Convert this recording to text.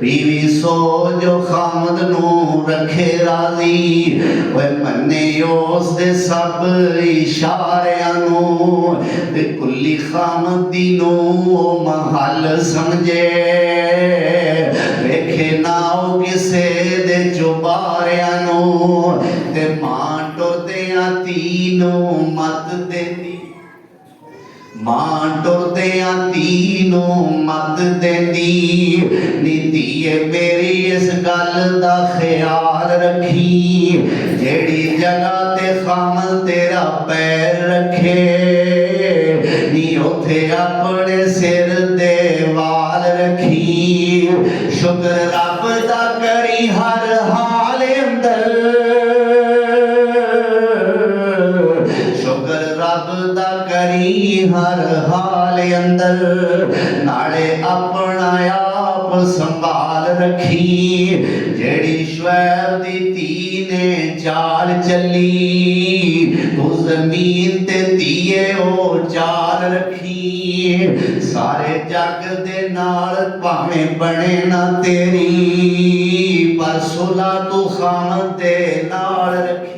बीवी सो जो खामद नू रखे राजी वे मन्ने उस दे सब इशारियां नू ते कुल्ली खामदी नू महल समझे वेखे ना किसे दे चुबारियां नू ते मां टुरदियां तीनों मत देंदी मां टुरदियां तीनों मत देंदी नीतीए मेरी इस गल दा ख्याल रखी जेड़ी जगह ते खामद तेरा पैर रखे नी उथे अपने सिर दे वाल रखी शुक्र रब दा करी हर हाल अंदर शुक्र रब दा करी हर हाल अंदर नाले अपना आप संभाल रखी जेड़ी शुएब दी धी ने चाल चली तू जमीन ते धीए ओ चाल रखी सारे जग दे नाल भावें बने ना तेरी पर सुला तू खामद दे नाल रखी।